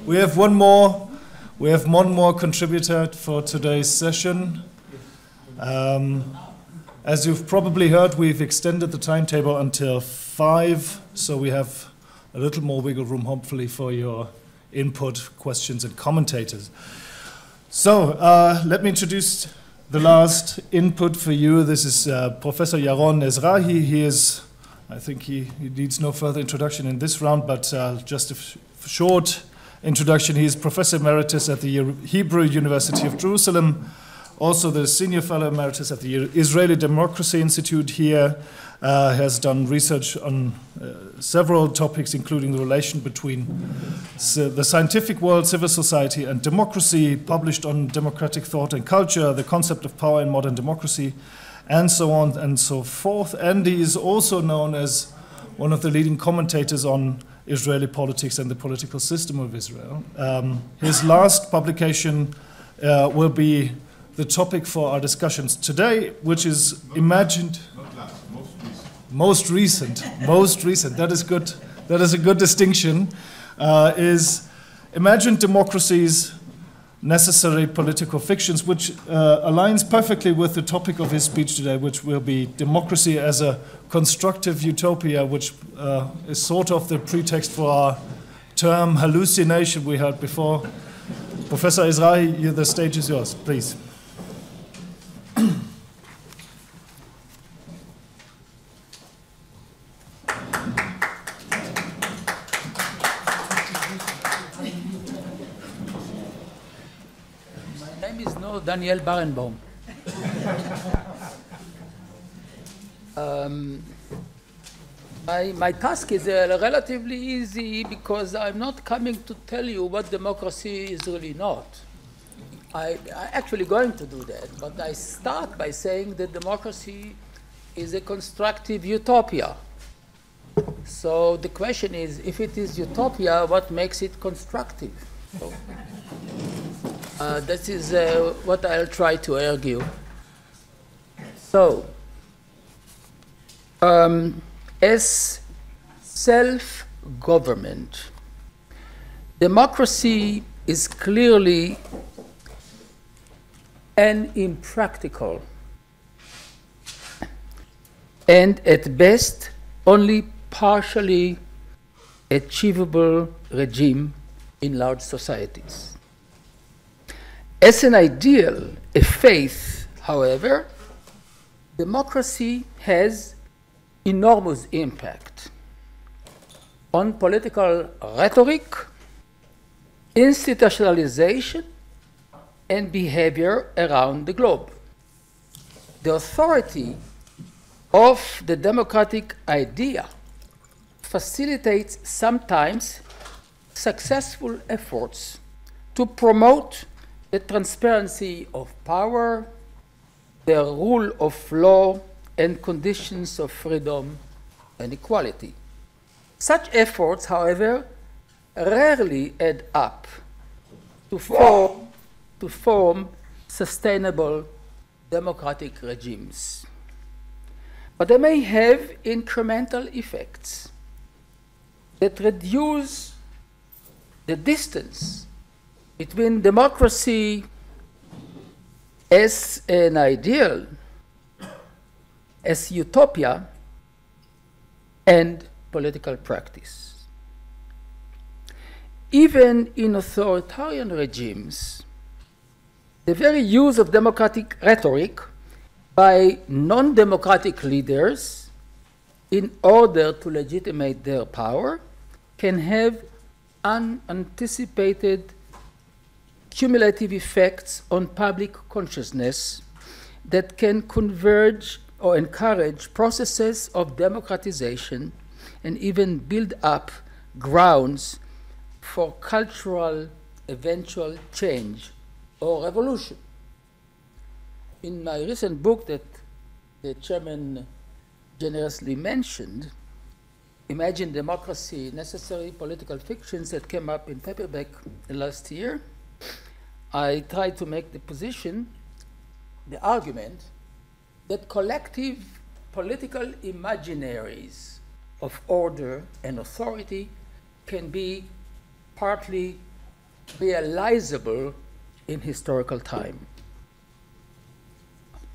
We have one more contributor for today's session. As you've probably heard, we've extended the timetable until 5, so we have a little more wiggle room, hopefully, for your input, questions, and commentators. So let me introduce the last input for you. This is Professor Yaron Ezrahi. He is, I think he needs no further introduction in this round, but just a short introduction. He is Professor Emeritus at the Hebrew University of Jerusalem, also the Senior Fellow Emeritus at the Israeli Democracy Institute here, has done research on several topics, including the relation between the scientific world, civil society, and democracy, published on democratic thought and culture, the concept of power in modern democracy, and so on and so forth. And he is also known as one of the leading commentators on Israeli politics and the political system of Israel. His last publication will be the topic for our discussions today, which is imagined... Not last, most recent. Most recent. That is good. That is a good distinction. Is imagined democracies, necessary political fictions, which aligns perfectly with the topic of his speech today, which will be democracy as a constructive utopia, which is sort of the pretext for our term hallucination we heard before. Professor Ezrahi, the stage is yours, please. Daniel Barenbaum. My task is relatively easy because I'm not coming to tell you what democracy is really not. I'm actually going to do that, but I start by saying that democracy is a constructive utopia. So the question is, if it is utopia, what makes it constructive? So, that is what I'll try to argue. So, as self-government, democracy is clearly an impractical and at best only partially achievable regime in large societies. As an ideal, a faith, however, democracy has enormous impact on political rhetoric, institutionalization, and behavior around the globe. The authority of the democratic idea facilitates sometimes successful efforts to promote the transparency of power, the rule of law, and conditions of freedom and equality. Such efforts, however, rarely add up to form sustainable democratic regimes. But they may have incremental effects that reduce the distance between democracy as an ideal, as utopia, and political practice. Even in authoritarian regimes, the very use of democratic rhetoric by non-democratic leaders in order to legitimate their power can have unanticipated cumulative effects on public consciousness that can converge or encourage processes of democratization and even build up grounds for cultural eventual change or revolution. In my recent book that the chairman generously mentioned, Imagine Democracy, Necessary Political Fictions, that came up in paperback last year, I tried to make the position, the argument, that collective political imaginaries of order and authority can be partly realizable in historical time.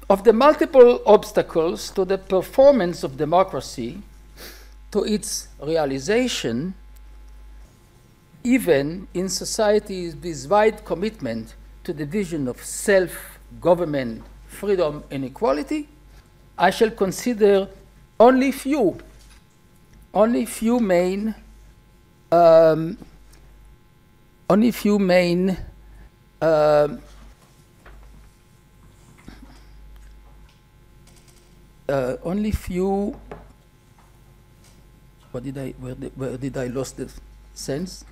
Of the multiple obstacles to the performance of democracy, to its realization, even in societies with wide commitment to the vision of self-government, freedom, and equality, I shall consider only few main where did I lose the sense?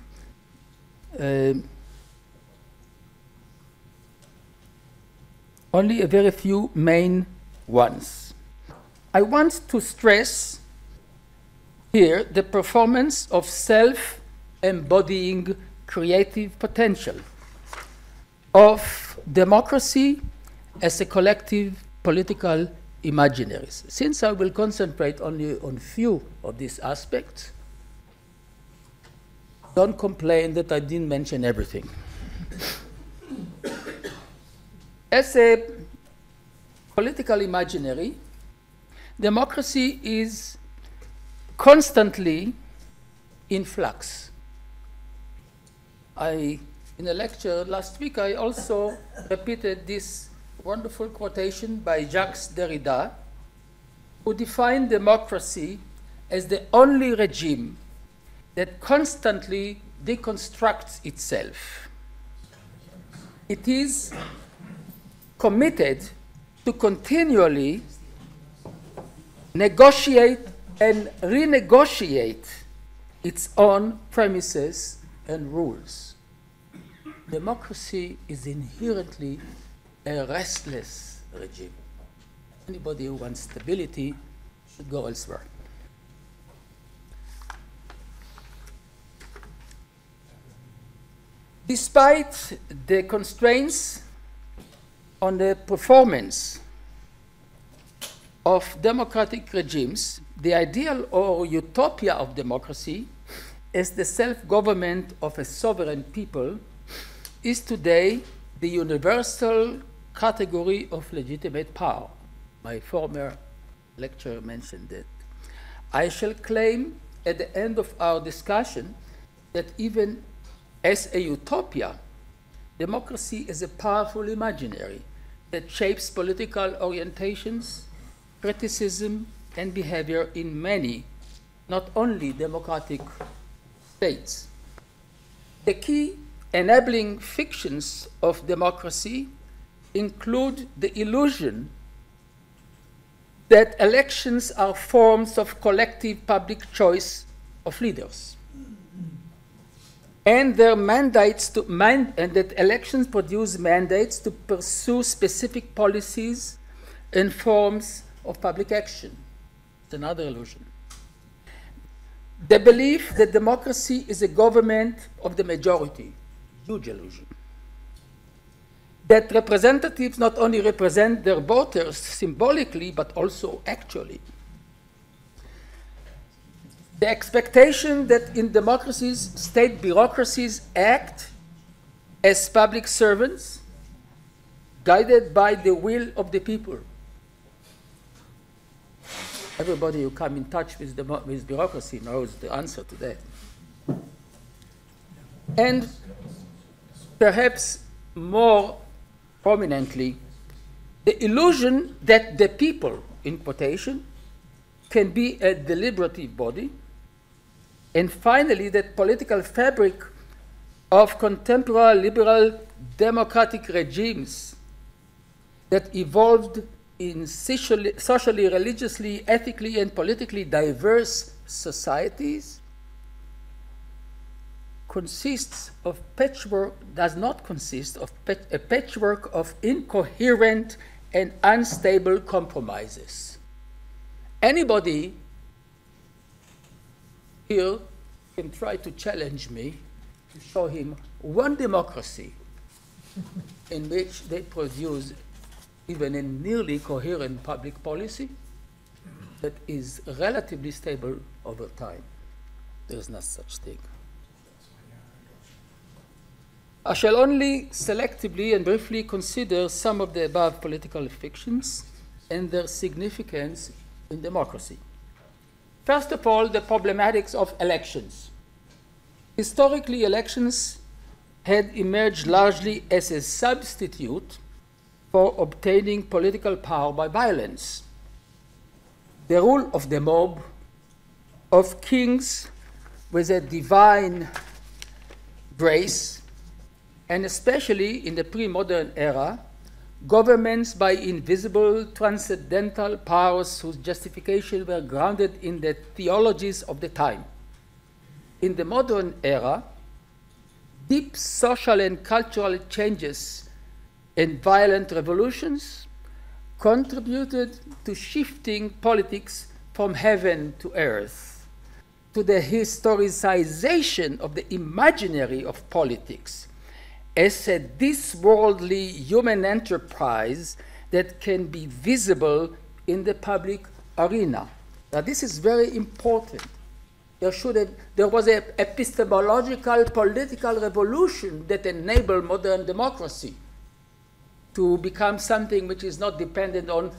Only a very few main ones. I want to stress here the performance of self-embodying creative potential of democracy as a collective political imaginaries. Since I will concentrate only on few of these aspects, don't complain that I didn't mention everything. As a political imaginary, democracy is constantly in flux. In a lecture last week, I also repeated this wonderful quotation by Jacques Derrida, who defined democracy as the only regime that constantly deconstructs itself. It is committed to continually negotiate and renegotiate its own premises and rules. Democracy is inherently a restless regime. Anybody who wants stability should go elsewhere. Despite the constraints on the performance of democratic regimes, the ideal or utopia of democracy as the self-government of a sovereign people is today the universal category of legitimate power. My former lecturer mentioned it. I shall claim at the end of our discussion that even as a utopia, democracy is a powerful imaginary that shapes political orientations, criticism, and behavior in many, not only democratic states. The key enabling fictions of democracy include the illusion that elections are forms of collective public choice of leaders, and their mandates and that elections produce mandates to pursue specific policies and forms of public action. It's another illusion. The belief that democracy is a government of the majority, huge illusion. That representatives not only represent their voters symbolically, but also actually. The expectation that in democracies, state bureaucracies act as public servants, guided by the will of the people. Everybody who come in touch with bureaucracy knows the answer to that. And perhaps more prominently, the illusion that the people, in quotation, can be a deliberative body. And finally, that political fabric of contemporary liberal democratic regimes that evolved in socially, religiously, ethically, and politically diverse societies does not consist of a patchwork of incoherent and unstable compromises. Anybody here can try to challenge me to show him one democracy in which they produce even a nearly coherent public policy that is relatively stable over time. There is no such thing. I shall only selectively and briefly consider some of the above political fictions and their significance in democracy. First of all, the problematics of elections. Historically, elections had emerged largely as a substitute for obtaining political power by violence. The rule of the mob, of kings with a divine grace, and especially in the pre-modern era, governments by invisible transcendental powers whose justification were grounded in the theologies of the time. In the modern era, deep social and cultural changes and violent revolutions contributed to shifting politics from heaven to earth, to the historicization of the imaginary of politics as a this-worldly human enterprise that can be visible in the public arena. Now, this is very important. There was an epistemological political revolution that enabled modern democracy to become something which is not dependent on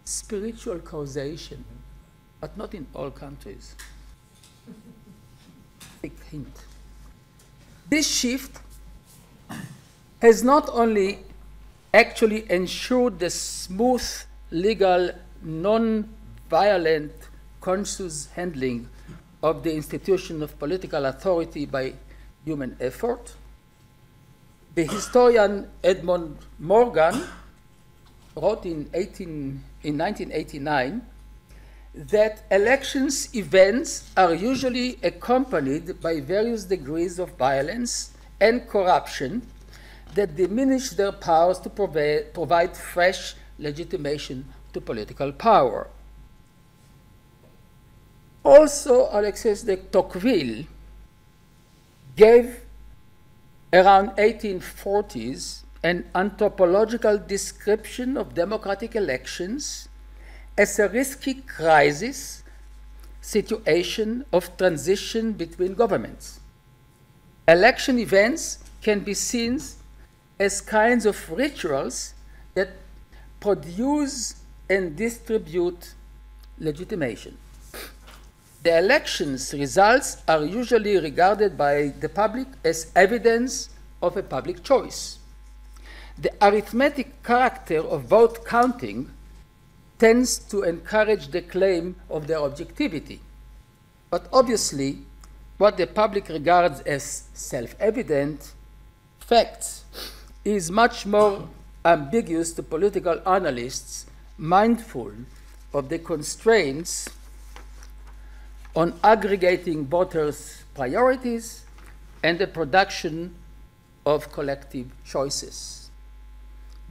spiritual causation, but not in all countries. Big hint. This shift has not only actually ensured the smooth, legal, non-violent, conscious handling of the institution of political authority by human effort. The historian Edmund Morgan wrote in 1989 that elections events are usually accompanied by various degrees of violence and corruption that diminish their powers to provide fresh legitimation to political power. Also, Alexis de Tocqueville gave, around 1840s, an anthropological description of democratic elections as a risky crisis situation of transition between governments. Election events can be seen as kinds of rituals that produce and distribute legitimation. The elections results are usually regarded by the public as evidence of a public choice. The arithmetic character of vote counting tends to encourage the claim of their objectivity. But obviously, what the public regards as self-evident facts is much more ambiguous to political analysts mindful of the constraints on aggregating voters' priorities and the production of collective choices.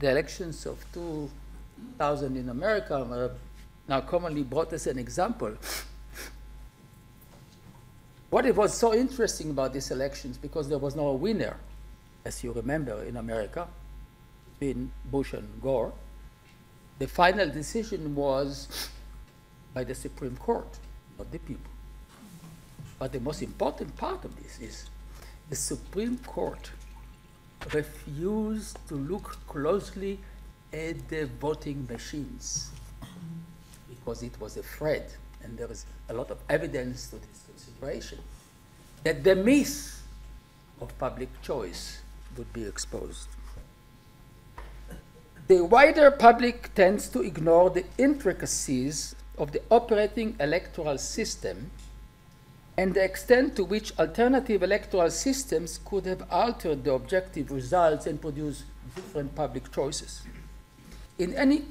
The elections of 2000 in America are now commonly brought as an example. What was so interesting about these elections, because there was no winner, as you remember, in America, between Bush and Gore, the final decision was by the Supreme Court, not the people. But the most important part of this is the Supreme Court refused to look closely at the voting machines because it was afraid, and there is a lot of evidence to this consideration, that the myth of public choice would be exposed. The wider public tends to ignore the intricacies of the operating electoral system and the extent to which alternative electoral systems could have altered the objective results and produced different public choices. In any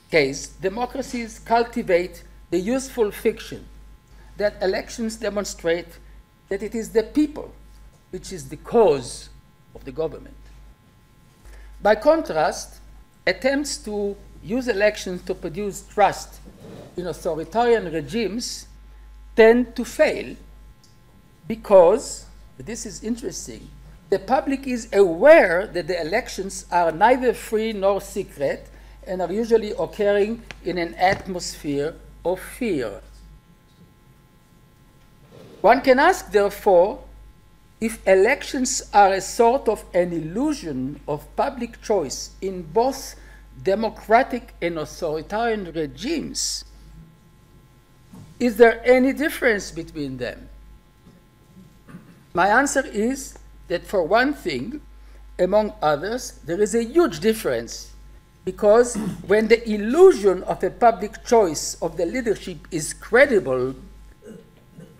case, democracies cultivate the useful fiction that elections demonstrate that it is the people which is the cause of the government. By contrast, attempts to use elections to produce trust in authoritarian regimes tend to fail because, this is interesting, the public is aware that the elections are neither free nor secret and are usually occurring in an atmosphere of fear. One can ask, therefore, if elections are a sort of an illusion of public choice in both democratic and authoritarian regimes, is there any difference between them? My answer is that for one thing, among others, there is a huge difference, because when the illusion of a public choice of the leadership is credible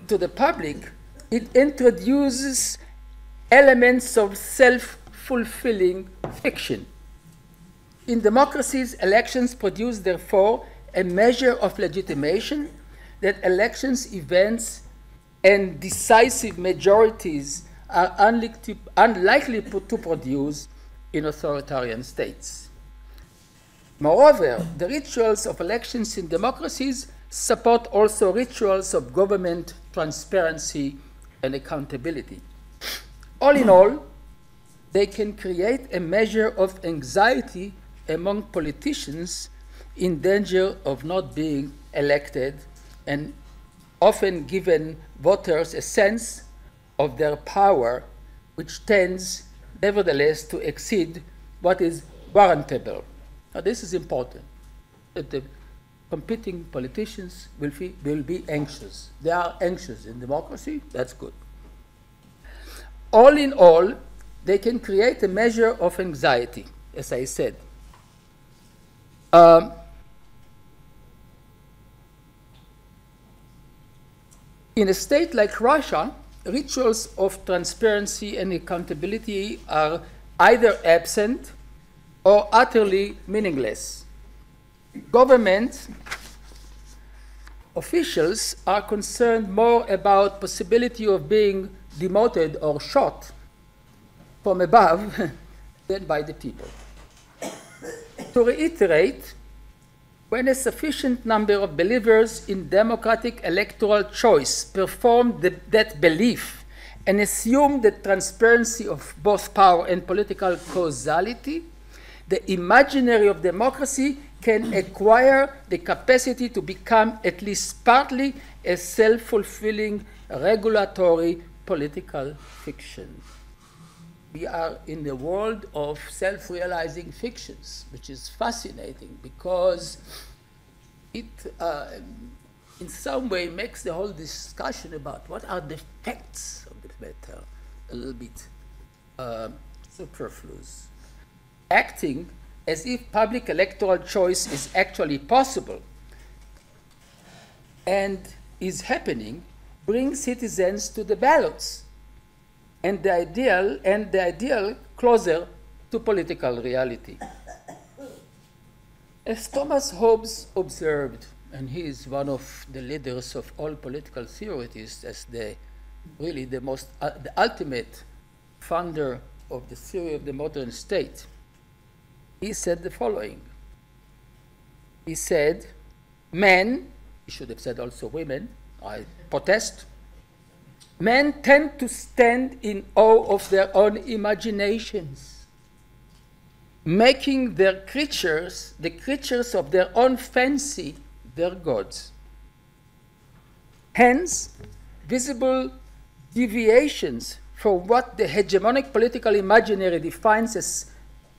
to the public, it introduces elements of self-fulfilling fiction. In democracies, elections produce, therefore, a measure of legitimation that elections, events, and decisive majorities are unlikely to produce in authoritarian states. Moreover, the rituals of elections in democracies support also rituals of government transparency and accountability. All in all, they can create a measure of anxiety among politicians in danger of not being elected, and often given voters a sense of their power, which tends, nevertheless, to exceed what is warrantable. Now, this is important, that the competing politicians will be anxious. They are anxious in democracy, that's good. All in all, they can create a measure of anxiety, as I said. In a state like Russia, rituals of transparency and accountability are either absent or utterly meaningless. Government officials are concerned more about possibility of being demoted or shot from above than by the people. To reiterate, when a sufficient number of believers in democratic electoral choice perform that belief and assume the transparency of both power and political causality, the imaginary of democracy can acquire the capacity to become at least partly a self-fulfilling regulatory political fiction. We are in the world of self-realizing fictions, which is fascinating because it in some way makes the whole discussion about what are the facts of the matter a little bit superfluous. Acting as if public electoral choice is actually possible and is happening brings citizens to the ballots and the ideal closer to political reality. As Thomas Hobbes observed, and he is one of the leaders of all political theorists, as the ultimate founder of the theory of the modern state, he said the following. He said, men, he should have said also women, I protest, men tend to stand in awe of their own imaginations, making their creatures, the creatures of their own fancy, their gods. Hence, visible deviations from what the hegemonic political imaginary defines as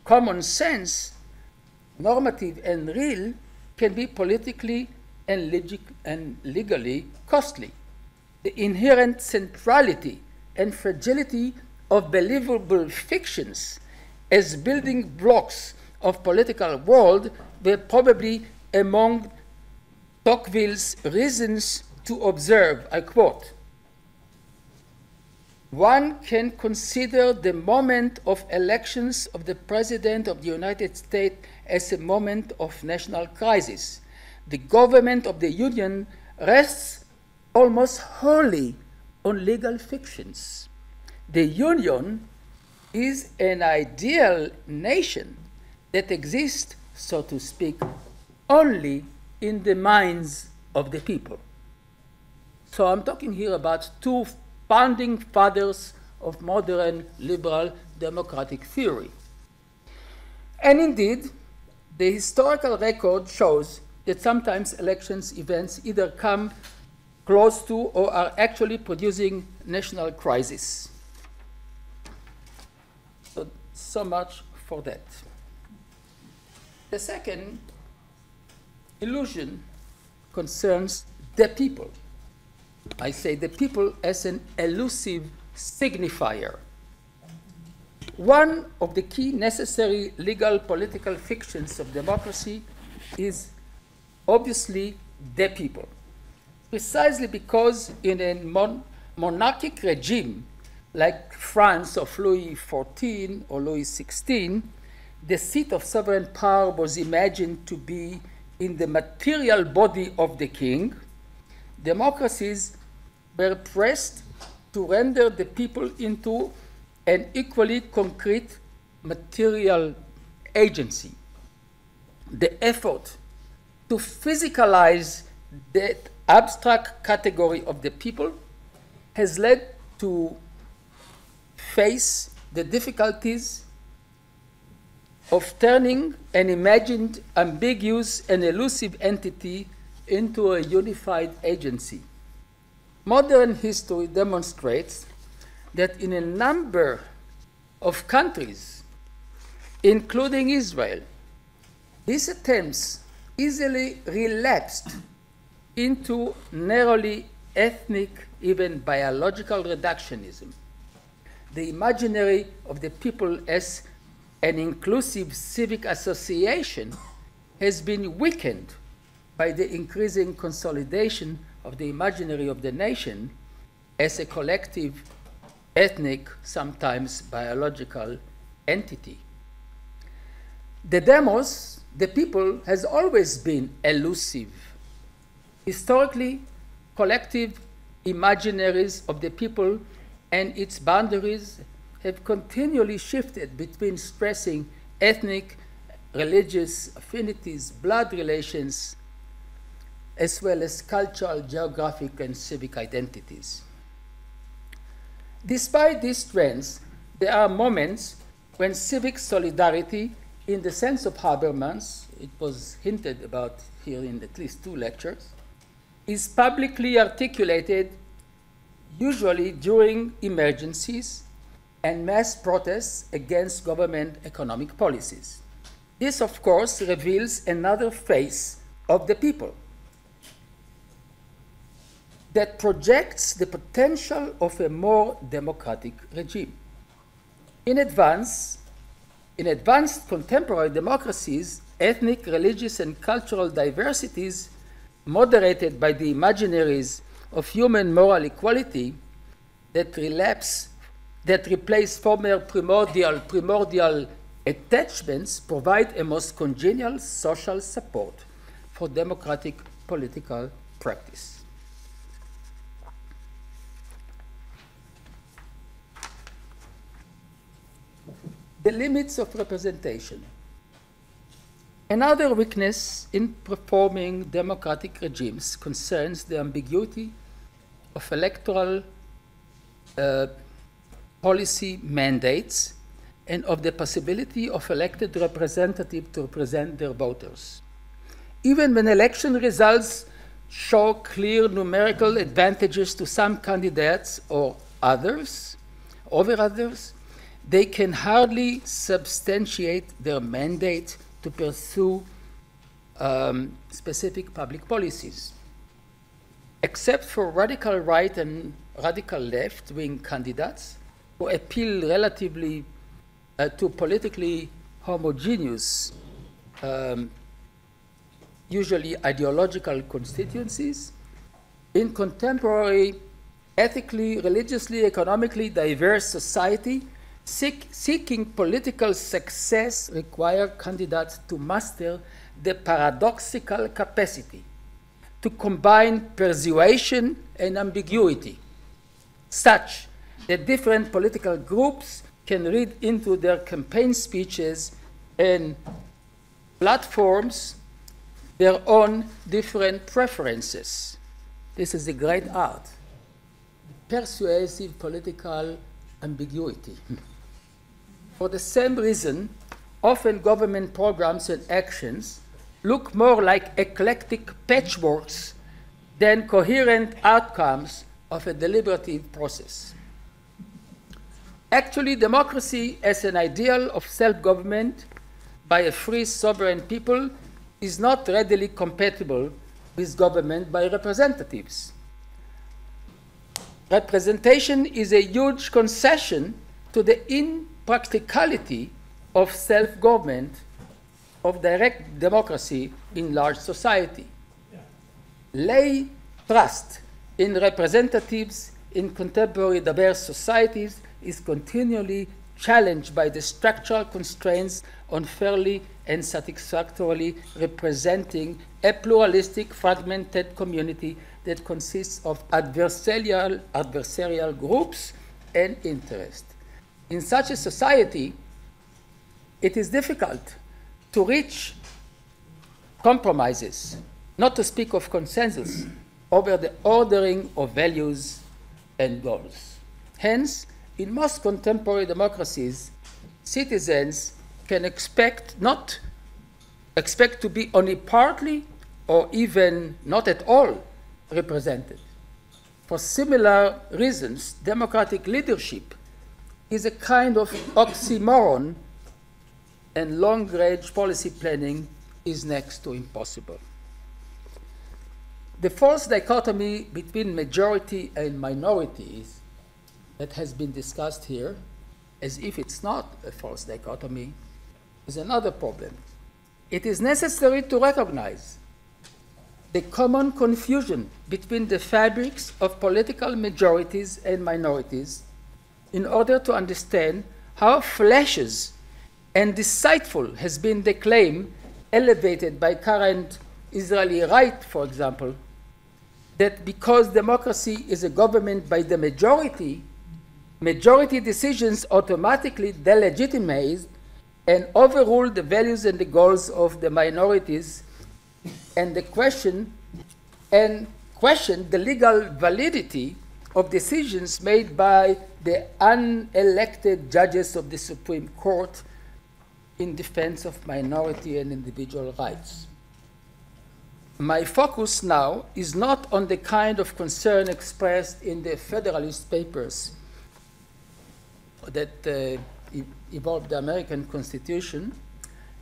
common sense, normative and real, can be politically and legally costly. The inherent centrality and fragility of believable fictions as building blocks of political world were probably among Tocqueville's reasons to observe, I quote, "One can consider the moment of elections of the President of the United States as a moment of national crisis. The government of the Union rests almost wholly on legal fictions. The Union is an ideal nation that exists, so to speak, only in the minds of the people." So I'm talking here about two founding fathers of modern liberal democratic theory. And indeed, the historical record shows that sometimes elections events either come close to or are actually producing national crisis. So much for that. The second illusion concerns the people. I say the people as an elusive signifier. One of the key necessary legal political fictions of democracy is obviously the people, precisely because in a monarchic regime like France of Louis XIV or Louis XVI, the seat of sovereign power was imagined to be in the material body of the king. Democracies were pressed to render the people into an equally concrete material agency. The effort to physicalize that abstract category of the people has led to face the difficulties of turning an imagined, ambiguous, and elusive entity into a unified agency. Modern history demonstrates that in a number of countries, including Israel, these attempts easily relapsed into narrowly ethnic, even biological reductionism. The imaginary of the people as an inclusive civic association has been weakened by the increasing consolidation of the imaginary of the nation as a collective, ethnic, sometimes biological entity. The demos, the people, has always been elusive. Historically, collective imaginaries of the people and its boundaries have continually shifted between stressing ethnic, religious affinities, blood relations, as well as cultural, geographic, and civic identities. Despite these trends, there are moments when civic solidarity, in the sense of Habermas, it was hinted about here in at least 2 lectures, is publicly articulated, usually during emergencies and mass protests against government economic policies. This, of course, reveals another face of the people that projects the potential of a more democratic regime. In advanced contemporary democracies, ethnic, religious, and cultural diversities, moderated by the imaginaries of human moral equality that replace former primordial attachments, provide a most congenial social support for democratic political practice. The limits of representation. Another weakness in performing democratic regimes concerns the ambiguity of electoral policy mandates and of the possibility of elected representatives to represent their voters. Even when election results show clear numerical advantages to some candidates or others, over others, they can hardly substantiate their mandate to pursue specific public policies. Except for radical right and radical left-wing candidates who appeal relatively to politically homogeneous, usually ideological constituencies, in contemporary, ethically, religiously, economically diverse society, seeking political success require candidates to master the paradoxical capacity to combine persuasion and ambiguity, such that different political groups can read into their campaign speeches and platforms their own different preferences. This is the great art, persuasive political ambiguity. For the same reason, often government programs and actions look more like eclectic patchworks than coherent outcomes of a deliberative process. Actually, democracy as an ideal of self-government by a free sovereign people is not readily compatible with government by representatives. Representation is a huge concession to the impracticality of self-government, of direct democracy in large society. Lay trust in representatives in contemporary diverse societies is continually challenged by the structural constraints on fairly and satisfactorily representing a pluralistic, fragmented community that consists of adversarial groups and interests. In such a society, it is difficult to reach compromises, not to speak of consensus, over the ordering of values and goals. Hence, in most contemporary democracies, citizens can not expect to be only partly or even not at all represented. For similar reasons, democratic leadership is a kind of oxymoron, and long-range policy planning is next to impossible. The false dichotomy between majority and minorities that has been discussed here, as if it's not a false dichotomy, is another problem. It is necessary to recognize the common confusion between the fabrics of political majorities and minorities in order to understand how fallacious and deceitful has been the claim elevated by current Israeli right, for example, that because democracy is a government by the majority, majority decisions automatically delegitimize and overrule the values and the goals of the minorities, and question the legal validity of decisions made by the unelected judges of the Supreme Court in defense of minority and individual rights. My focus now is not on the kind of concern expressed in the Federalist Papers that evolved the American Constitution,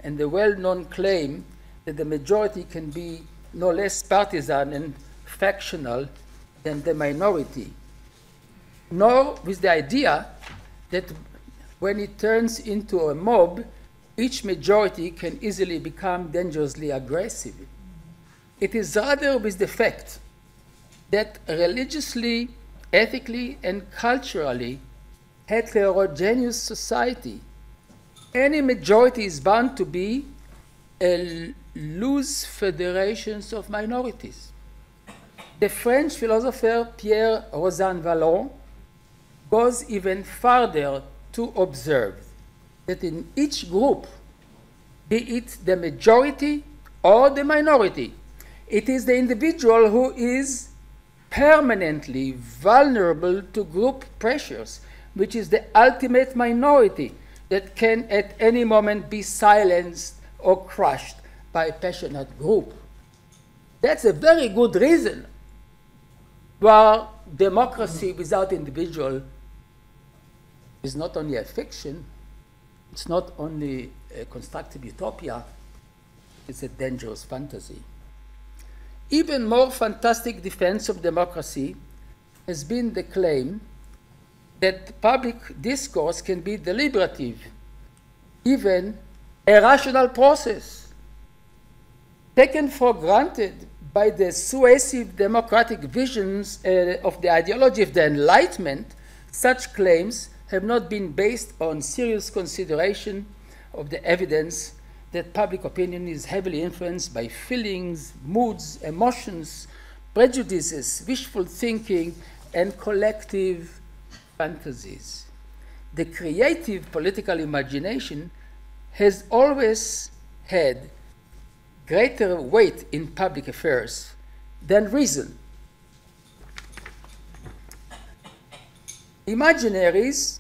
and the well-known claim that the majority can be no less partisan and factional than the minority, nor with the idea that when it turns into a mob, each majority can easily become dangerously aggressive. It is rather with the fact that religiously, ethically, and culturally heterogeneous society, any majority is bound to be a loose federation of minorities. The French philosopher Pierre Rosanvallon goes even further to observe that in each group, be it the majority or the minority, it is the individual who is permanently vulnerable to group pressures, which is the ultimate minority that can at any moment be silenced or crushed by a passionate group. That's a very good reason why democracy without individual is not only a fiction, it's not only a constructive utopia, it's a dangerous fantasy. Even more fantastic defense of democracy has been the claim that public discourse can be deliberative, even a rational process. Taken for granted by the suasive democratic visions of the ideology of the Enlightenment, such claims have not been based on serious consideration of the evidence that public opinion is heavily influenced by feelings, moods, emotions, prejudices, wishful thinking, and collective fantasies. The creative political imagination has always had greater weight in public affairs than reason. Imaginaries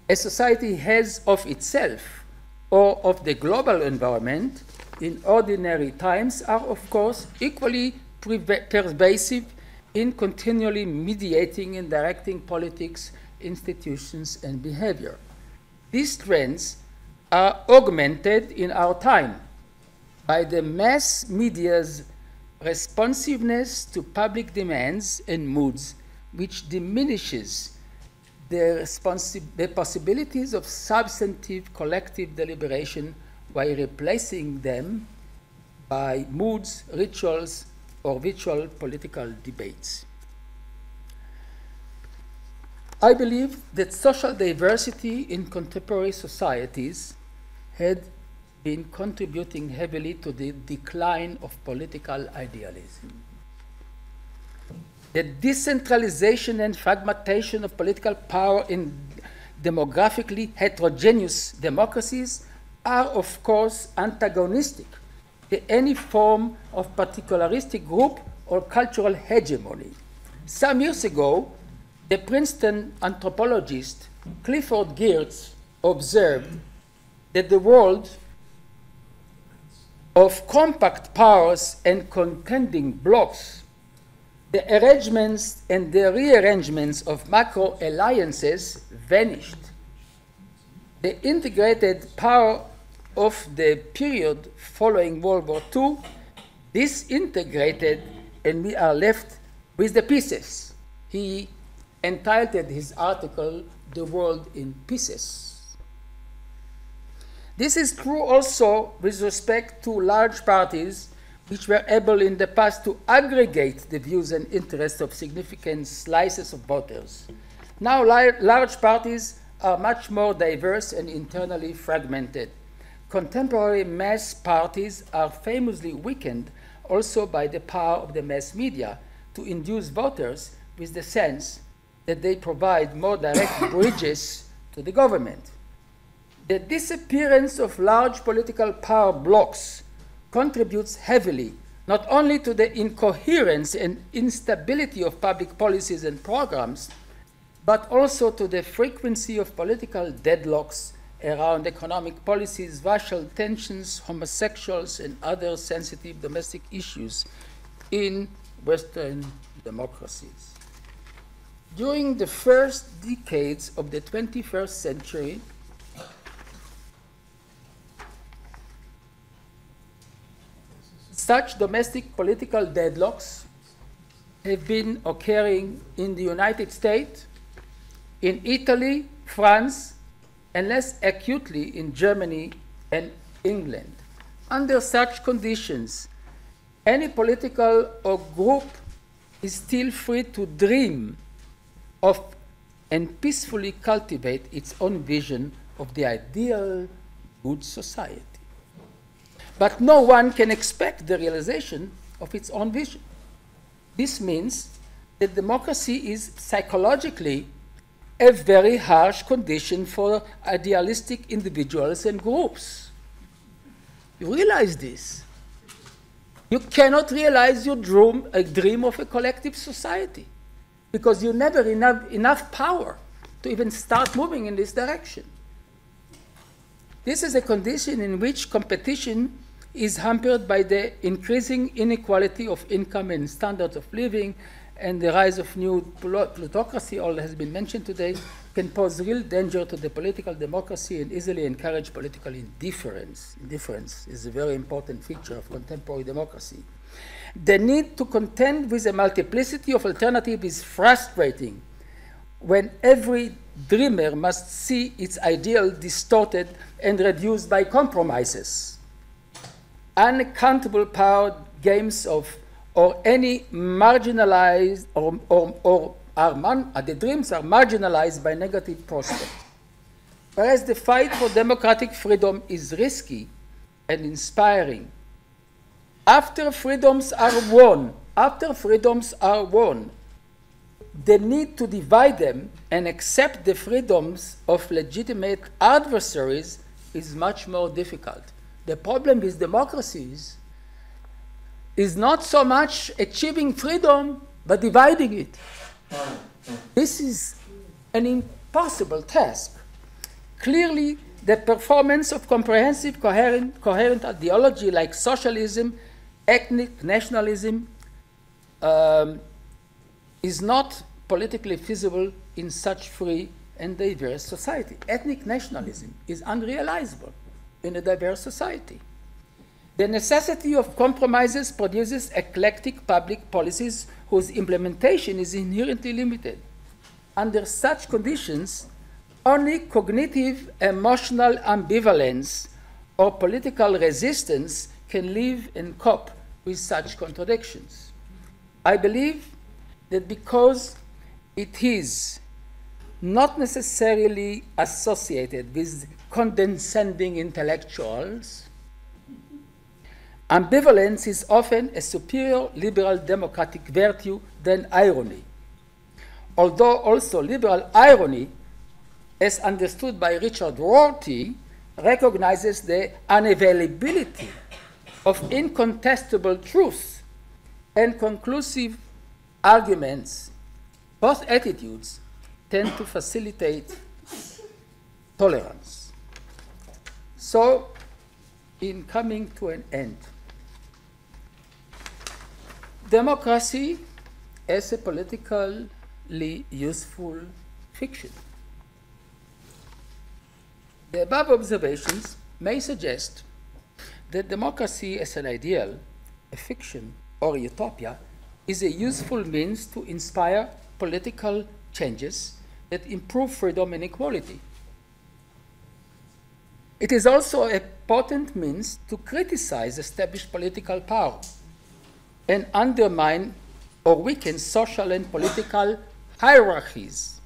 a society has of itself or of the global environment in ordinary times are, of course, equally pervasive in continually mediating and directing politics institutions and behavior. These trends are augmented in our time by the mass media's responsiveness to public demands and moods, which diminishes the possibilities of substantive collective deliberation while replacing them by moods, rituals, or virtual political debates. I believe that social diversity in contemporary societies had been contributing heavily to the decline of political idealism. The decentralization and fragmentation of political power in demographically heterogeneous democracies are, of course, antagonistic to any form of particularistic group or cultural hegemony. Some years ago, the Princeton anthropologist Clifford Geertz observed that the world of compact powers and contending blocs, the arrangements and the rearrangements of macro alliances vanished. The integrated power of the period following World War II disintegrated, and we are left with the pieces. He entitled his article, "The World in Pieces." This is true also with respect to large parties which were able in the past to aggregate the views and interests of significant slices of voters. Now large parties are much more diverse and internally fragmented. Contemporary mass parties are famously weakened also by the power of the mass media to induce voters with the sense that they provide more direct bridges to the government. The disappearance of large political power blocs contributes heavily not only to the incoherence and instability of public policies and programs, but also to the frequency of political deadlocks around economic policies, racial tensions, homosexuals, and other sensitive domestic issues in Western democracies. During the first decades of the 21st century, such domestic political deadlocks have been occurring in the United States, in Italy, France, and less acutely in Germany and England. Under such conditions, any political or group is still free to dream of and peacefully cultivate its own vision of the ideal good society. But no one can expect the realization of its own vision. This means that democracy is psychologically a very harsh condition for idealistic individuals and groups. You realize this. You cannot realize your dream of a collective society because you never have enough power to even start moving in this direction. This is a condition in which competition is hampered by the increasing inequality of income and standards of living, and the rise of new plutocracy, all has been mentioned today, can pose real danger to the political democracy and easily encourage political indifference. Indifference is a very important feature of contemporary democracy. The need to contend with a multiplicity of alternatives is frustrating when every dreamer must see its ideal distorted and reduced by compromises. Unaccountable power games or any marginalized the dreams are marginalized by negative prospects. Whereas the fight for democratic freedom is risky and inspiring. After freedoms are won, the need to divide them and accept the freedoms of legitimate adversaries is much more difficult. The problem with democracies is not so much achieving freedom, but dividing it. This is an impossible task. Clearly, the performance of comprehensive, coherent ideology like socialism, ethnic nationalism, is not politically feasible in such free and diverse society. Ethnic nationalism is unrealizable in a diverse society. The necessity of compromises produces eclectic public policies whose implementation is inherently limited. Under such conditions, only cognitive emotional ambivalence or political resistance can live and cope with such contradictions. I believe that because it is not necessarily associated with condescending intellectuals, ambivalence is often a superior liberal democratic virtue than irony. Although also liberal irony, as understood by Richard Rorty, recognizes the unavailability of incontestable truth and conclusive arguments, both attitudes tend to facilitate tolerance. So, in coming to an end, democracy as a politically useful fiction. The above observations may suggest that democracy as an ideal, a fiction, or a utopia is a useful means to inspire political changes that improve freedom and equality. It is also a potent means to criticize established political power and undermine or weaken social and political hierarchies.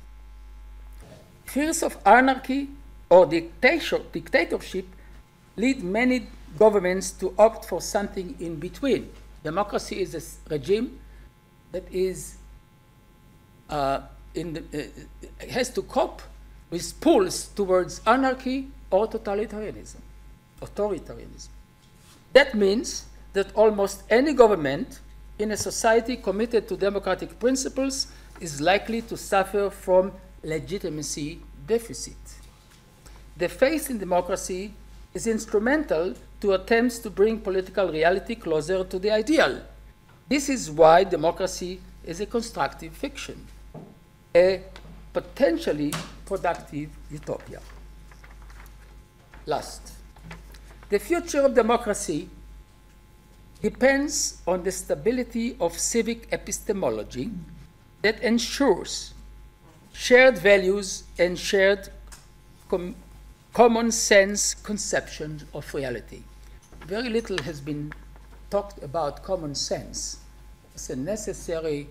Fears of anarchy or dictatorship lead many governments to opt for something in between. Democracy is a regime that is has to cope with pulls towards anarchy or authoritarianism. That means that almost any government in a society committed to democratic principles is likely to suffer from legitimacy deficit. The faith in democracy is instrumental to attempts to bring political reality closer to the ideal. This is why democracy is a constructive fiction, a potentially productive utopia. Last, the future of democracy depends on the stability of civic epistemology that ensures shared values and shared common sense conceptions of reality. Very little has been talked about common sense as a necessary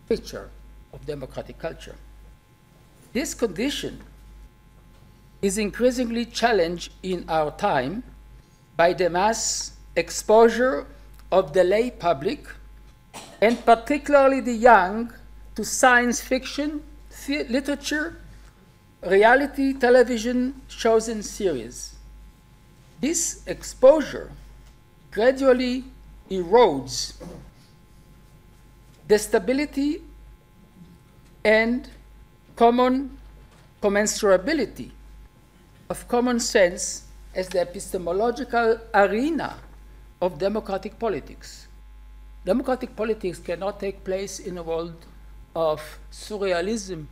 feature of democratic culture. This condition is increasingly challenged in our time by the mass exposure of the lay public, and particularly the young, to science fiction, literature, reality television shows and series. This exposure gradually erodes the stability and commensurability of common sense as the epistemological arena of democratic politics. Democratic politics cannot take place in a world of surrealism.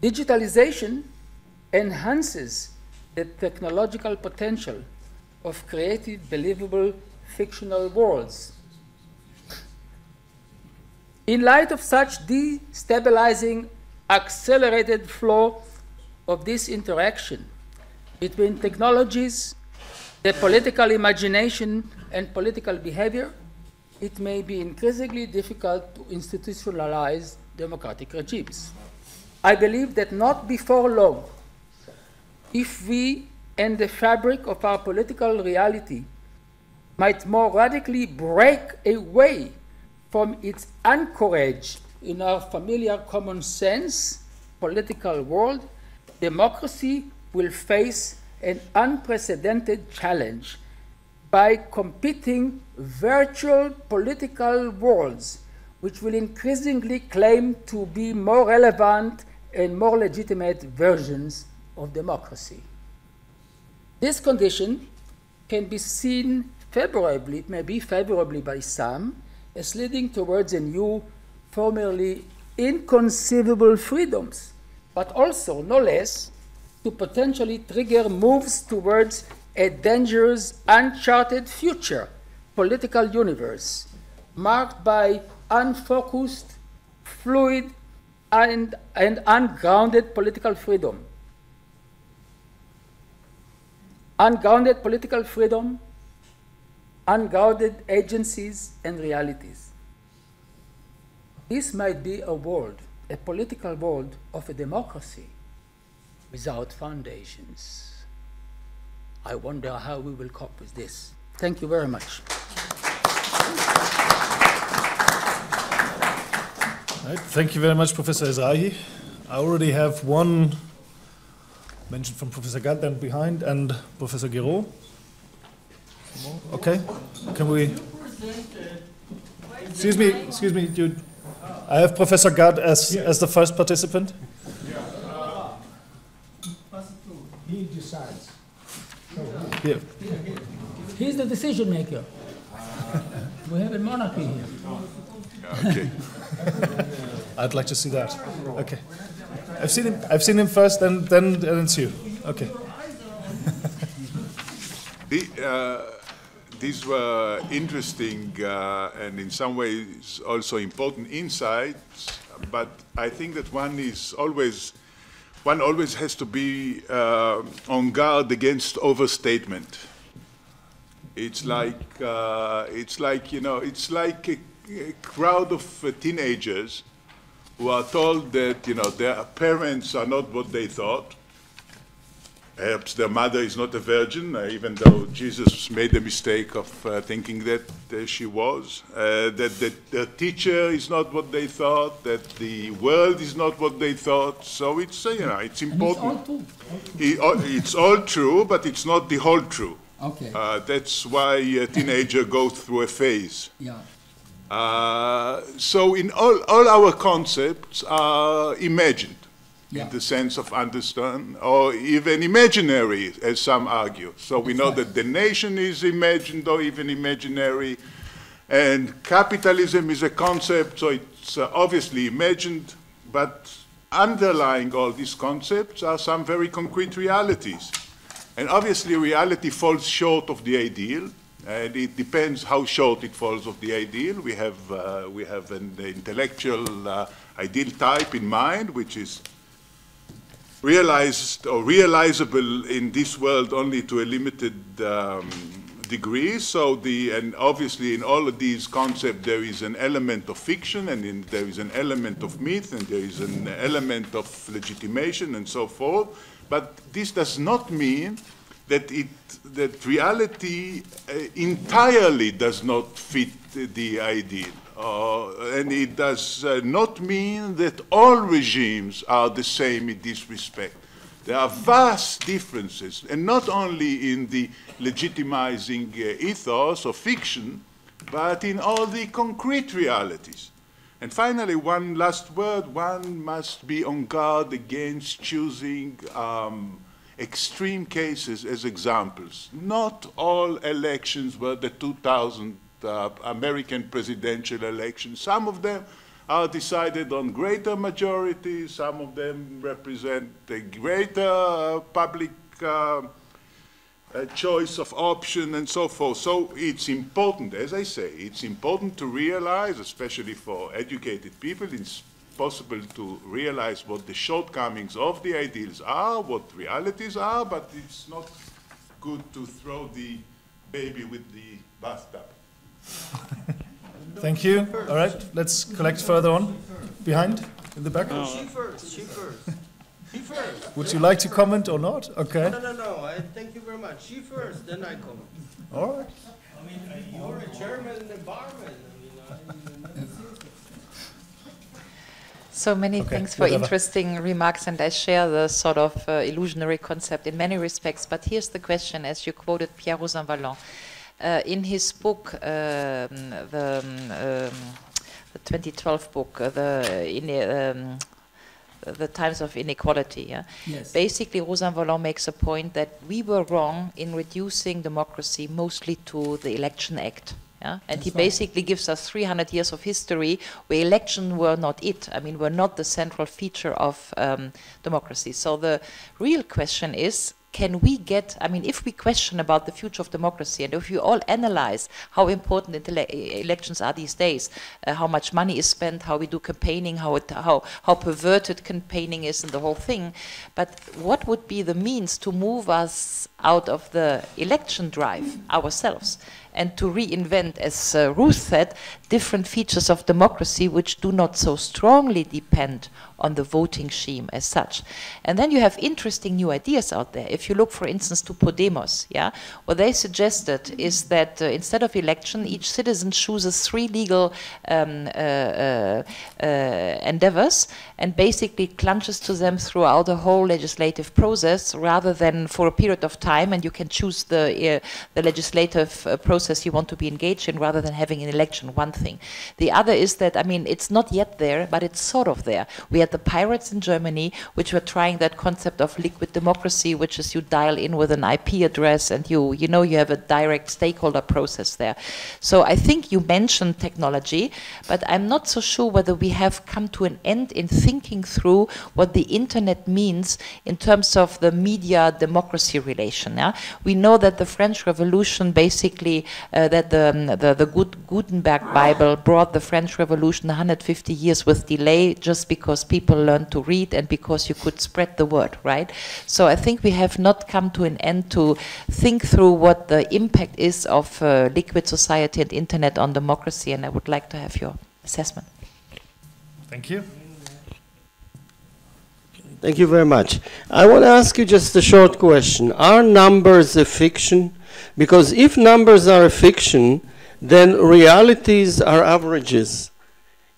Digitalization enhances the technological potential of creative, believable, fictional worlds. In light of such destabilizing, accelerated flow of this interaction between technologies, the political imagination, and political behavior, it may be increasingly difficult to institutionalize democratic regimes. I believe that not before long, if we and the fabric of our political reality might more radically break away from its anchorage in our familiar common sense political world, democracy will face an unprecedented challenge by competing virtual political worlds, which will increasingly claim to be more relevant and more legitimate versions of democracy. This condition can be seen favorably, it may be favorably by some, as leading towards a new formerly inconceivable freedoms, but also, no less, to potentially trigger moves towards a dangerous, uncharted future political universe marked by unfocused, fluid, and ungrounded political freedom. Ungrounded political freedom, ungrounded agencies and realities. This might be a world, a political world of a democracy without foundations. I wonder how we will cope with this. Thank you very much. Right. Thank you very much, Professor Ezrahi. I already have one mention from Professor Gadd then behind, and Professor Giraud. Okay, can we? Excuse me, I have Professor Gadd as the first participant. He decides. Here. He's the decision maker. We have a monarchy here. Okay. I'd like to see that. Okay. I've seen him first, then it's you. Okay. These were interesting and in some ways also important insights, but I think that one always has to be on guard against overstatement. It's like a crowd of teenagers who are told that their parents are not what they thought. Perhaps their mother is not a virgin, even though Jesus made the mistake of thinking that she was. That the teacher is not what they thought. That the world is not what they thought. So it's it's important. It's all true, but it's not the whole true. Okay. That's why a teenager goes through a phase. Yeah. So in all our concepts are imagined, Yeah. in the sense of understand, or even imaginary, as some argue. So we know that the nation is imagined or even imaginary, and capitalism is a concept, so it's obviously imagined, but underlying all these concepts are some very concrete realities. And obviously reality falls short of the ideal, and it depends how short it falls of the ideal. We have an intellectual ideal type in mind, which is realized or realizable in this world only to a limited degree. So and obviously in all of these concepts there is an element of fiction, and there is an element of myth, and there is an element of legitimation and so forth. But this does not mean that reality entirely does not fit the ideal. And it does not mean that all regimes are the same in this respect. There are vast differences, and not only in the legitimizing ethos or fiction, but in all the concrete realities. And finally, one last word, one must be on guard against choosing extreme cases as examples. Not all elections were the 2000 American presidential elections. Some of them are decided on greater majorities, some of them represent a greater public choice of option and so forth. So it's important, as I say, it's important to realize, especially for educated people, it's possible to realize what the shortcomings of the ideals are, what realities are, but it's not good to throw the baby with the bathtub. Thank you. All right, let's collect further on. Behind, in the back. She first. She first. Would you like to comment or not? Okay. No. Thank you very much. She first, then I comment. All right. I mean, you're a chairman and a barman. So many Okay, thanks for whatever. interesting remarks, and I share the sort of illusionary concept in many respects. But here's the question, as you quoted Pierre Rosanvallon. In his book, the 2012 book, the Times of Inequality, yeah? Yes. Basically Rosanvallon makes a point that we were wrong in reducing democracy mostly to the Election Act. Yeah? And he basically gives us 300 years of history where elections were not it. I mean, were not the central feature of democracy. So the real question is, can we get, I mean, if we question about the future of democracy, and if you all analyze how important elections are these days, how much money is spent, how we do campaigning, how perverted campaigning is and the whole thing, but what would be the means to move us out of the election drive ourselves and to reinvent, as Ruth said, different features of democracy which do not so strongly depend on the voting scheme as such. And then you have interesting new ideas out there. If you look, for instance, to Podemos, yeah, what they suggested is that instead of election, each citizen chooses 3 legal endeavors and basically clunges to them throughout the whole legislative process rather than for a period of time, and you can choose the legislative process you want to be engaged in rather than having an election, one thing. The other is that, I mean, it's not yet there, but it's sort of there. We had the pirates in Germany, which were trying that concept of liquid democracy, which is you dial in with an IP address and you have a direct stakeholder process there. So I think you mentioned technology, but I'm not so sure whether we have come to an end in thinking through what the internet means in terms of the media-democracy relation. Yeah? We know that the French Revolution basically, that the Gutenberg Bible brought the French Revolution 150 years with delay just because people learned to read and because you could spread the word, right? So I think we have not come to an end to think through what the impact is of liquid society and internet on democracy, and I would like to have your assessment. Thank you. Thank you very much. I want to ask you just a short question. Are numbers a fiction? Because if numbers are a fiction, then realities are averages.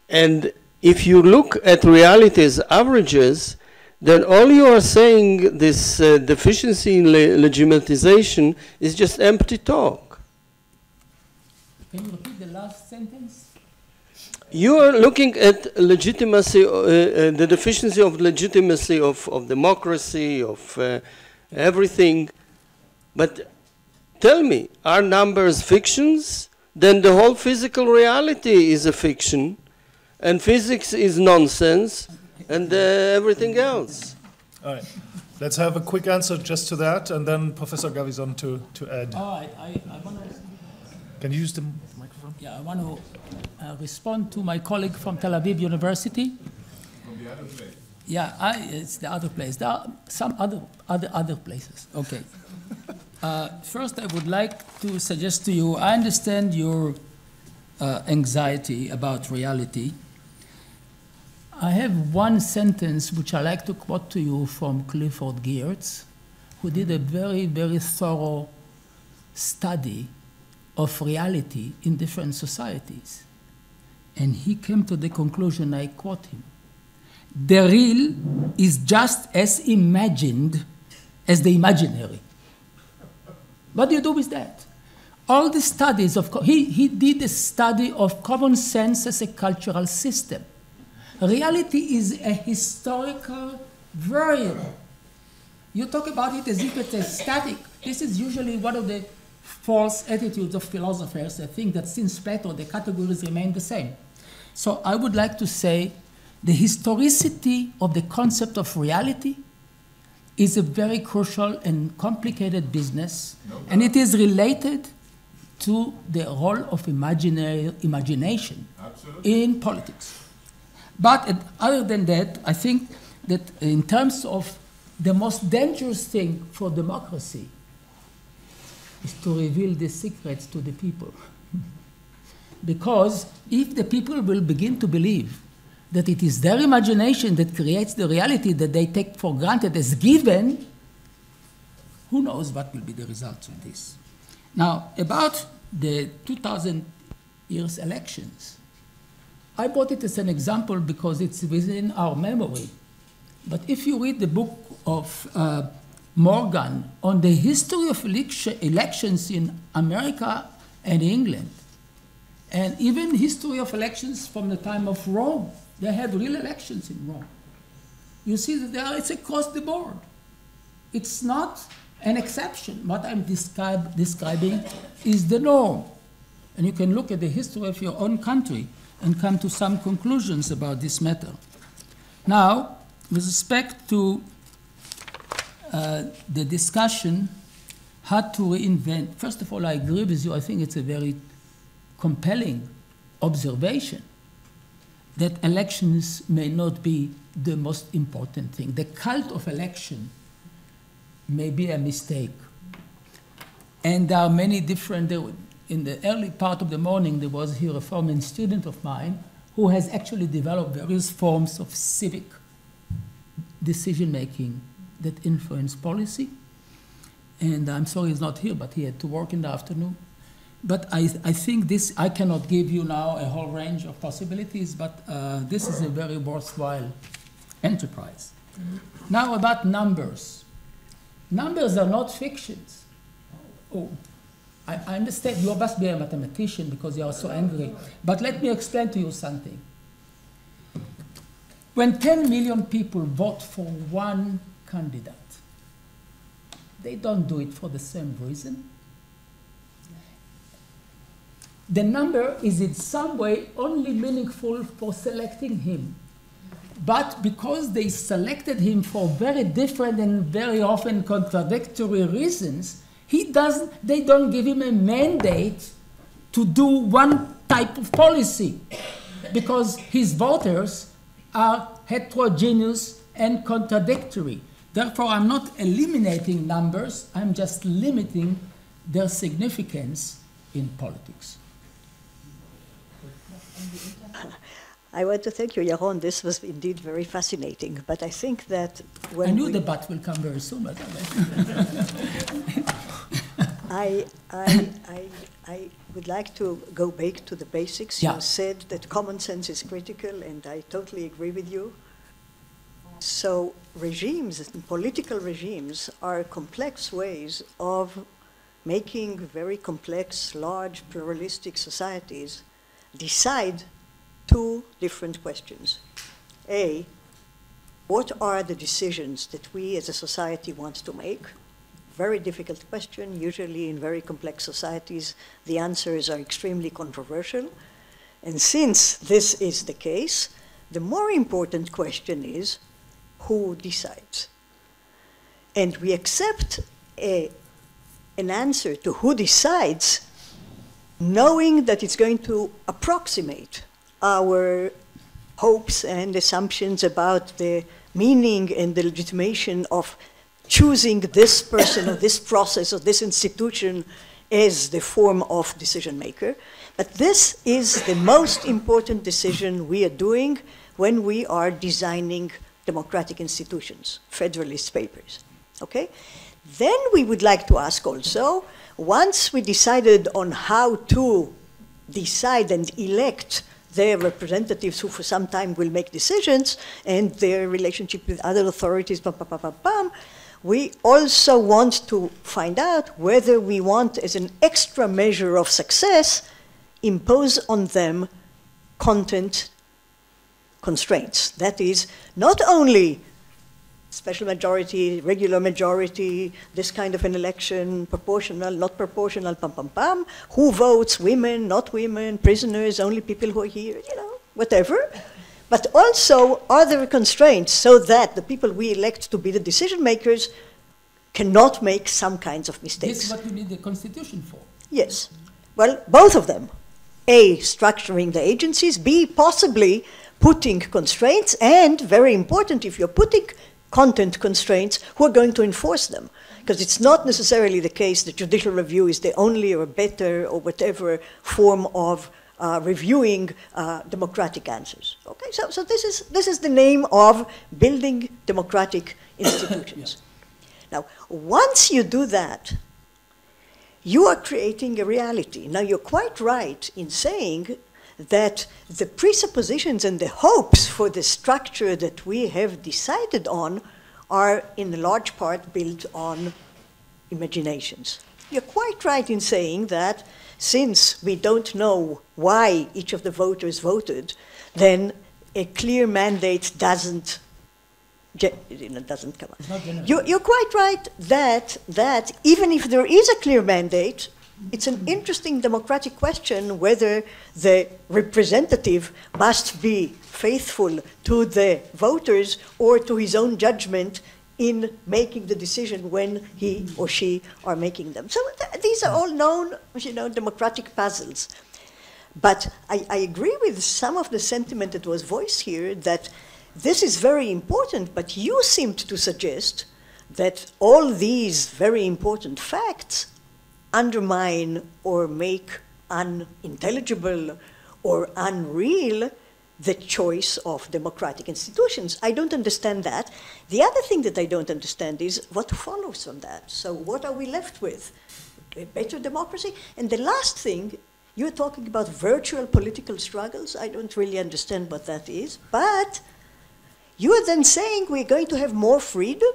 And if you look at reality as averages, then all you are saying, this deficiency in legitimization, is just empty talk. Can you repeat the last sentence? You are looking at legitimacy, the deficiency of legitimacy of democracy, of everything. But tell me, are numbers fictions? Then the whole physical reality is a fiction, and physics is nonsense, and everything else. All right. Let's have a quick answer just to that, and then Professor Gavison to add. All right, I want to... Can you use the microphone? Yeah, I want to respond to my colleague from Tel Aviv University. From the other place? Yeah, it's the other place. There are some other places. Okay. First, I would like to suggest to you, I understand your anxiety about reality. I have one sentence which I like to quote to you from Clifford Geertz, who did a very, very thorough study of reality in different societies. And he came to the conclusion, I quote him, "The real is just as imagined as the imaginary." What do you do with that? All the studies of, he did a study of common sense as a cultural system. Reality is a historical variable. You talk about it as if it's a static. This is usually one of the false attitudes of philosophers. They think that since Plato, the categories remain the same. So I would like to say the historicity of the concept of reality is a very crucial and complicated business, and it is related to the role of imagination in politics. But other than that, I think that in terms of the most dangerous thing for democracy is to reveal the secrets to the people. Because if the people will begin to believe that it is their imagination that creates the reality that they take for granted as given, who knows what will be the results of this. Now, about the 2000 years elections, I brought it as an example because it's within our memory. But if you read the book of Morgan on the history of elections in America and England, and even history of elections from the time of Rome, they had real elections in Rome. You see that it's across the board. It's not an exception. What I'm describing is the norm. And you can look at the history of your own country and come to some conclusions about this matter. Now, with respect to the discussion, how to reinvent, first of all, I agree with you. I think it's a very compelling observation that elections may not be the most important thing. The cult of election may be a mistake. And there are many different, in the early part of the morning, there was here a former student of mine who has actually developed various forms of civic decision-making that influence policy. And I'm sorry he's not here, but he had to work in the afternoon. But I think this, I cannot give you now a whole range of possibilities, but this is a very worthwhile enterprise. Now about numbers. Numbers are not fictions. Oh, I understand you must be a mathematician because you are so angry. But let me explain to you something. When 10 million people vote for one candidate, they don't do it for the same reason. The number is in some way only meaningful for selecting him. But because they selected him for very different and very often contradictory reasons, they don't give him a mandate to do one type of policy because his voters are heterogeneous and contradictory. Therefore, I'm not eliminating numbers, I'm just limiting their significance in politics. I want to thank you, Yaron. This was indeed very fascinating. But I think that when I knew the but will come very soon, but I would like to go back to the basics. Yeah. You said that common sense is critical, and I totally agree with you. So regimes, political regimes, are complex ways of making very complex, large, pluralistic societies decide two different questions. A, what are the decisions that we as a society want to make? Very difficult question. Usually in very complex societies, the answers are extremely controversial. And since this is the case, the more important question is, who decides? And we accept an answer to who decides, knowing that it's going to approximate our hopes and assumptions about the meaning and the legitimation of choosing this person or this process or this institution as the form of decision maker. But this is the most important decision we are doing when we are designing democratic institutions, Federalist Papers, okay? Then we would like to ask also, once we decided on how to decide and elect their representatives who for some time will make decisions and their relationship with other authorities, we also want to find out whether we want, as an extra measure of success, impose on them content constraints. That is, not only special majority, regular majority, this kind of an election, proportional, not proportional, who votes, women, not women, prisoners, only people who are here, you know, whatever. But also other constraints so that the people we elect to be the decision makers cannot make some kinds of mistakes. This is what you need the Constitution for. Yes. Well, both of them. A, structuring the agencies. B, possibly putting constraints. And, very important, if you're putting content constraints, who are going to enforce them? Because it's not necessarily the case that judicial review is the only or better or whatever form of reviewing democratic answers. Okay, so this is the name of building democratic institutions. Yeah. Now, once you do that, you are creating a reality. Now, you're quite right in saying that the presuppositions and the hopes for the structure that we have decided on are in large part built on imaginations. You're quite right in saying that since we don't know why each of the voters voted, then a clear mandate doesn't come out. You're quite right that even if there is a clear mandate, it's an interesting democratic question whether the representative must be faithful to the voters or to his own judgment in making the decision when he or she are making them. So these are all known, democratic puzzles. But I agree with some of the sentiment that was voiced here that this is very important, but you seemed to suggest that all these very important facts undermine or make unintelligible or unreal the choice of democratic institutions. I don't understand that. The other thing that I don't understand is what follows from that. So what are we left with? A better democracy? And the last thing, you're talking about virtual political struggles. I don't really understand what that is. But you are then saying we're going to have more freedom?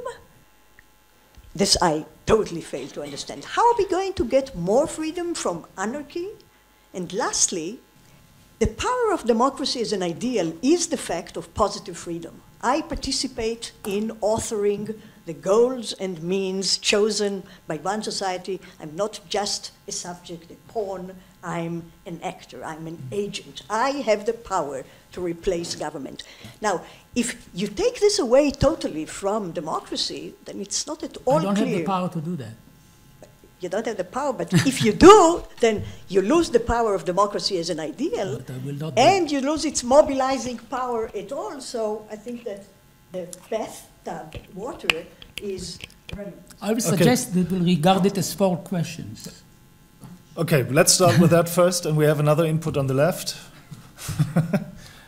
This I totally fail to understand. How are we going to get more freedom from anarchy? And lastly, the power of democracy as an ideal is the fact of positive freedom. I participate in authoring the goals and means chosen by one society. I'm not just a subject, a pawn. I'm an actor. I'm an agent. I have the power to replace government. Now, if you take this away totally from democracy, then it's not at all clear. I don't have the power to do that. You don't have the power, but if you do, then you lose the power of democracy as an ideal, and you lose its mobilizing power at all. So I think that the bathtub water is relevant. I would suggest that we'll regard it as 4 questions. Okay, let's start with that first, and we have another input on the left.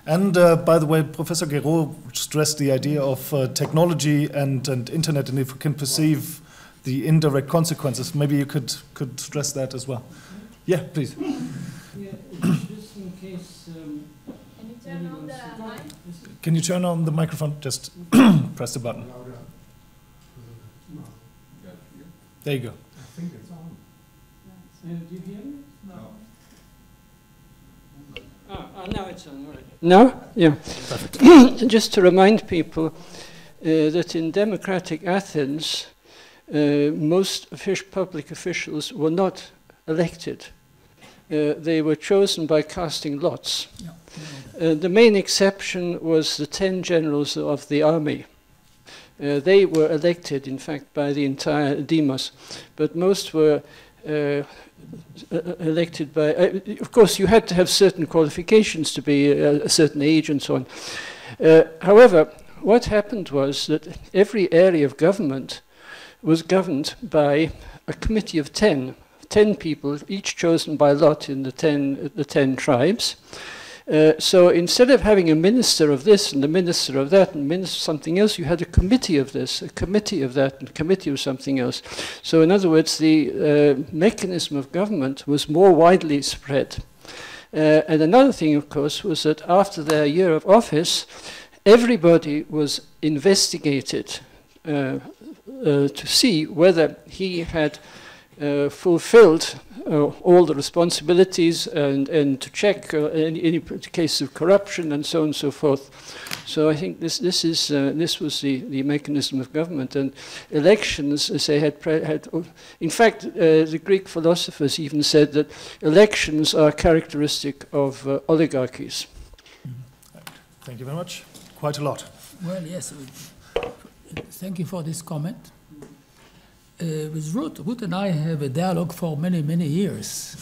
And by the way, Professor Guéraud stressed the idea of technology and internet, and if we can perceive the indirect consequences, maybe you could stress that as well. Yeah, please. Yeah, just in case. Can you turn on the mic? Can you turn on the microphone? Just press the button. There you go. I think it's on. Do you hear me? No. Now it's on, all right. Now? Yeah. Just to remind people that in democratic Athens, most public officials were not elected. They were chosen by casting lots. Yeah. The main exception was the 10 generals of the army. They were elected, in fact, by the entire demos, but most were elected by... of course, you had to have certain qualifications to be a certain age and so on. However, what happened was that every area of government was governed by a committee of 10 people, each chosen by lot in the 10 tribes. So instead of having a minister of this and a minister of that and a minister of something else, you had a committee of this, a committee of that, and a committee of something else. So in other words, the mechanism of government was more widely spread. And another thing, of course, was that after their year of office, everybody was investigated to see whether he had fulfilled all the responsibilities and to check any case of corruption and so on and so forth. So I think this was the mechanism of government, and elections, as they had in fact, the Greek philosophers even said that elections are characteristic of oligarchies. Thank you very much. Quite a lot. Well, yes. Thank you for this comment. With Ruth and I have a dialogue for many, many years.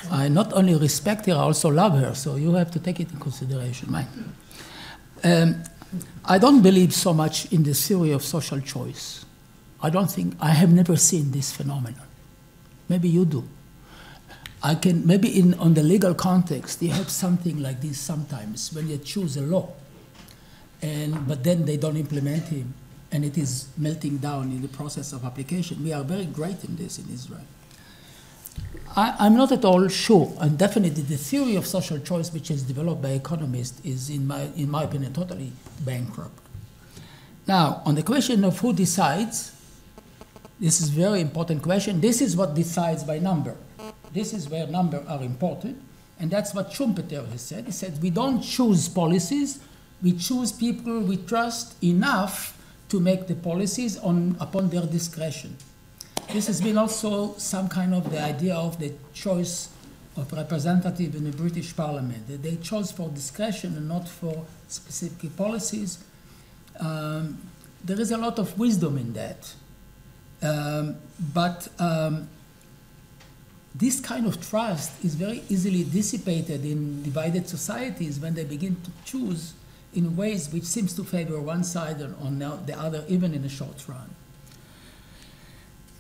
I not only respect her, I also love her, so you have to take it in consideration, Mike. I don't believe so much in the theory of social choice. I have never seen this phenomenon. Maybe you do. Maybe on the legal context, you have something like this sometimes, when you choose a law, but then they don't implement it, and it is melting down in the process of application. We are very great in this in Israel. I'm not at all sure, and definitely the theory of social choice, which is developed by economists, is, in my opinion, totally bankrupt. Now, on the question of who decides, this is a very important question. This is what decides by number. This is where numbers are important, and that's what Schumpeter has said. He said, we don't choose policies, we choose people we trust enough to make the policies upon their discretion. this has been also some kind of the idea of the choice of representative in the British Parliament, that they chose for discretion and not for specific policies. There is a lot of wisdom in that. But this kind of trust is very easily dissipated in divided societies when they begin to choose in ways which seems to favor one side or on the other, even in the short run.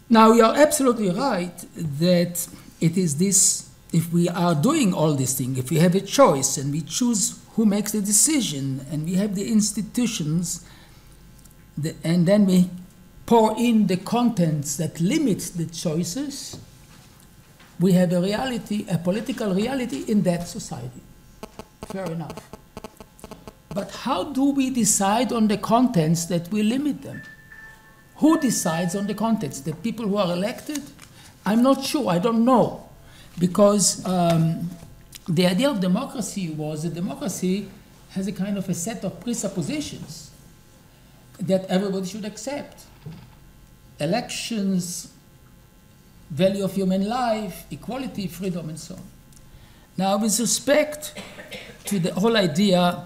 Now, you're absolutely right that it is this, if we are doing all these things, if we have a choice and we choose who makes the decision and we have the institutions, and then we pour in the contents that limit the choices, we have a reality, a political reality in that society. Fair enough. But how do we decide on the contents that we limit them? Who decides on the contents? The people who are elected? I'm not sure, I don't know. Because the idea of democracy was that democracy has a kind of a set of presuppositions that everybody should accept. Elections, value of human life, equality, freedom, and so on. Now, with respect to the whole idea,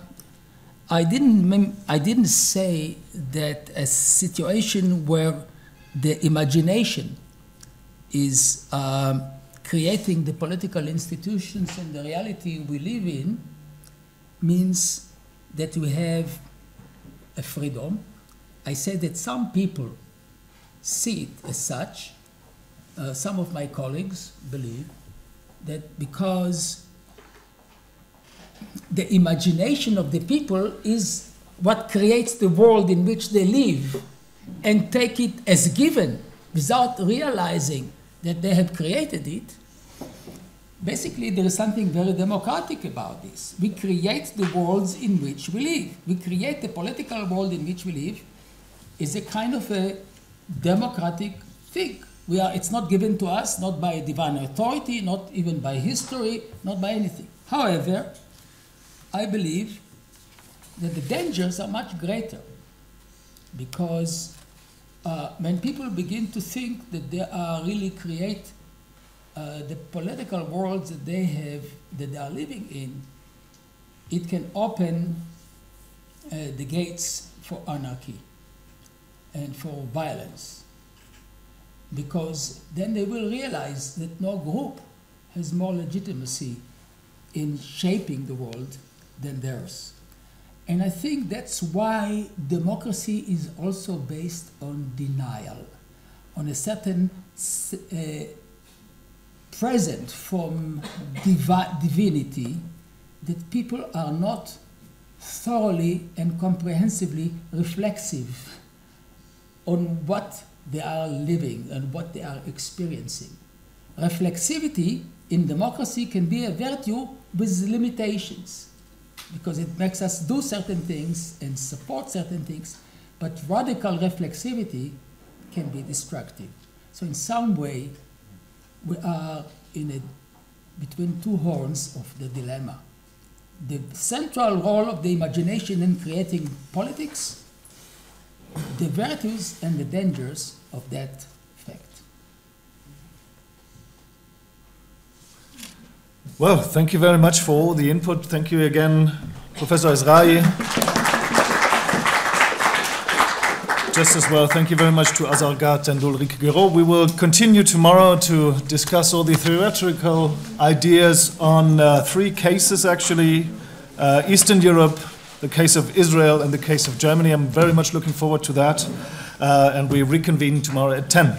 I didn't say that a situation where the imagination is creating the political institutions and the reality we live in means that we have a freedom. I said that some people see it as such. Some of my colleagues believe that because the imagination of the people is what creates the world in which they live, and take it as given without realizing that they have created it, basically there is something very democratic about this. We create the worlds in which we live. We create the political world in which we live is a kind of a democratic thing. It's not given to us, not by divine authority, not even by history, not by anything. However, I believe that the dangers are much greater because when people begin to think that they are really create the political worlds that they have, that they are living in, it can open the gates for anarchy and for violence. Because then they will realize that no group has more legitimacy in shaping the world than theirs. And I think that's why democracy is also based on denial, on a certain present from divinity, that people are not thoroughly and comprehensively reflexive on what they are living and what they are experiencing. Reflexivity in democracy can be a virtue with limitations, because it makes us do certain things and support certain things, but radical reflexivity can be destructive. So in some way, we are between two horns of the dilemma. The central role of the imagination in creating politics, the virtues and the dangers of that fact. Well, thank you very much for all the input. Thank you again, Professor Ezrahi. Just as well, thank you very much to Azar Gat and Ulrike Giraud. We will continue tomorrow to discuss all the theoretical ideas on three cases, actually. Eastern Europe, the case of Israel, and the case of Germany. I'm very much looking forward to that. And we reconvene tomorrow at 10.